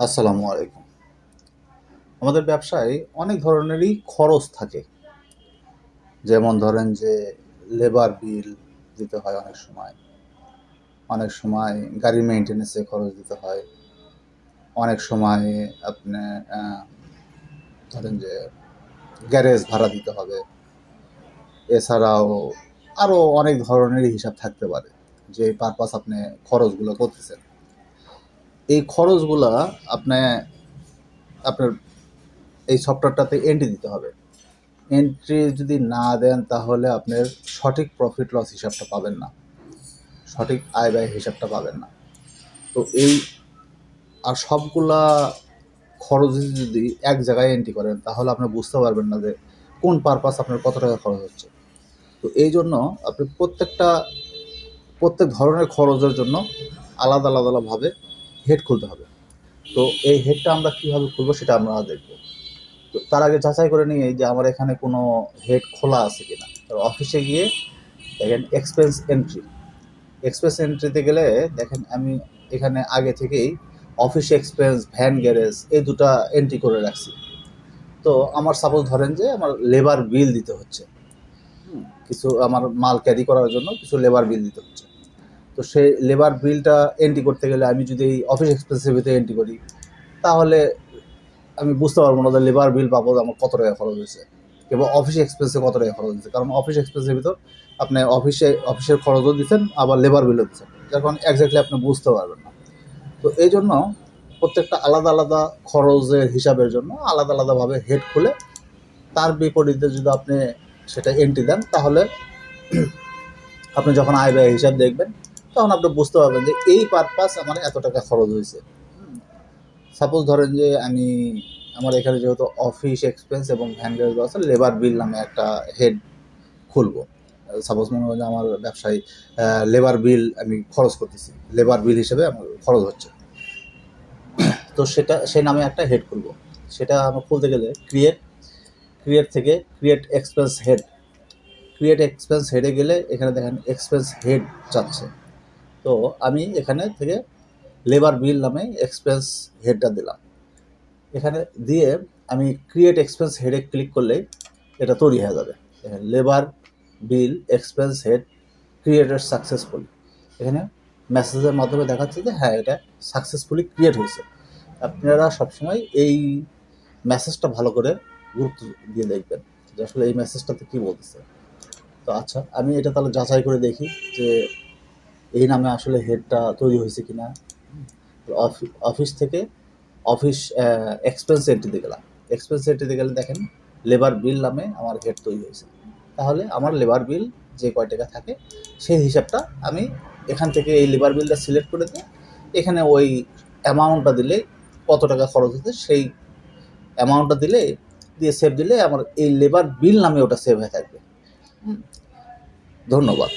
আসসালামু আলাইকুম। আমাদের ব্যবসায় অনেক ধরনেরই খরচ থাকে। যেমন ধরেন যে লেবার বিল দিতে হয় অনেক সময়। অনেক সময় গাড়ি মেইনটেন্যান্স এ খরচ দিতে হয়। অনেক সময় আপনি আ ধরেন যে গ্যারেজ ভাড়া দিতে হবে। এছাড়াও আরো অনেক ধরনেরই হিসাব থাকতে পারে। যে পারপাস আপনি খরচগুলো করতেছেন। এই খরচগুলা আপনি আপনার এই সফটওয়্যারটাতে এন্ট্রি দিতে হবে। এন্ট্রি যদি না দেন তাহলে আপনার সঠিক প্রফিট লস হিসাবটা পাবেন না, সঠিক আয় ব্যয় হিসাবটা পাবেন না। তো এই আর সবগুলা খরচ যদি এক জায়গায় এন্ট্রি করেন তাহলে আপনি বুঝতে পারবেন না যে কোন পারপাস আপনার কত টাকা খরচ হচ্ছে। তো এই জন্য আপনি প্রত্যেক ধরনের খরচের জন্য আলাদা আলাদাভাবে হেড খুলতে হবে। তো এই হেডটা আমরা কীভাবে খুলবো সেটা আমরা দেখবো। তো তার আগে যাচাই করে নিয়ে যে আমার এখানে কোনো হেড খোলা আছে কিনা। অফিসে গিয়ে দেখেন এক্সপেন্স এন্ট্রিতে গেলে দেখেন আমি এখানে আগে থেকেই অফিস এক্সপেন্স, ভ্যান গ্যারেজ এই দুটো এন্ট্রি করে রাখছি। তো আমার সাপোজ ধরেন যে আমার লেবার বিল দিতে হচ্ছে, কিছু আমার মাল ক্যারি করার জন্য কিছু লেবার বিল দিতে হচ্ছে। তো সেই লেবার বিলটা এন্ট্রি করতে গেলে আমি যদি এই অফিস এক্সপেন্সের ভিতরে এন্ট্রি করি তাহলে আমি বুঝতে পারবো না যে লেবার বিল বাবদ আমার কত টাকা খরচ হয়েছে এবং অফিস এক্সপেন্সে কত টাকা খরচ হয়েছে। কারণ অফিস এক্সপেন্সের ভিতর আপনি অফিসের খরচও দিচ্ছেন, আবার লেবার বিলও দিচ্ছেন, যার কারণে একজাক্টলি আপনি বুঝতে পারবেন না। তো এই জন্য প্রত্যেকটা আলাদা আলাদা খরচের হিসাবের জন্য আলাদা আলাদাভাবে হেড খুলে তার বিপরীতে যদি আপনি সেটা এন্ট্রি দেন তাহলে আপনি যখন আয় ব্যয় হিসাব দেখবেন তখন আপনি বুঝতে পারবেন যে এই পারপাস আমার এত টাকা খরচ হয়েছে। সাপোজ ধরেন যে আমার এখানে যেহেতু অফিস এক্সপেন্স এবং ভ্যান গ্যারেজ আছে, লেবার বিল নামে একটা হেড খুলবো। সাপোজ মনে হয় যে আমার ব্যবসায় লেবার বিল আমি খরচ করতেছি, লেবার বিল হিসেবে আমার খরচ হচ্ছে। তো সেই নামে একটা হেড খুলবো। সেটা আমার খুলতে গেলে ক্রিয়েট থেকে ক্রিয়েট এক্সপেন্স হেডে গেলে এখানে দেখেন এক্সপেন্স হেড চাচ্ছে। তো আমি এখানে থেকে লেবার বিল নামে এক্সপেন্স হেডটা দিলাম। এখানে দিয়ে আমি ক্রিয়েট এক্সপেন্স হেডে ক্লিক করলে এটা তৈরি হয়ে যাবে। লেবার বিল এক্সপেন্স হেড ক্রিয়েটেড সাকসেসফুলি। এখানে মেসেজের মাধ্যমে দেখাচ্ছে যে হ্যাঁ, এটা সাকসেসফুলি ক্রিয়েট হয়েছে। আপনারা সবসময় এই মেসেজটা ভালো করে গুরুত্ব দিয়ে দেখবেন যে আসলে এই মেসেজটাতে কী বলতেছে। তো আচ্ছা, আমি এটা তাহলে যাচাই করে দেখি যে এই নামে আসলে হেডটা তৈরি হয়েছে কিনা। অফিস থেকে অফিস এক্সপেন্স এন্ট্রিতে গেলাম। এক্সপেন্স এন্ট্রিতে গেলে দেখেন লেবার বিল নামে আমার হেড তৈরি হয়েছে। তাহলে আমার লেবার বিল যে কয় টাকা থাকে সেই হিসাবটা আমি এখান থেকে এই লেবার বিলটা সিলেক্ট করে দিয়ে এখানে ওই অ্যামাউন্টটা দিলে কত টাকা খরচ হচ্ছে সেই অ্যামাউন্টটা দিয়ে সেভ দিলে আমার এই লেবার বিল নামে ওটা সেভ হয়ে থাকবে। ধন্যবাদ।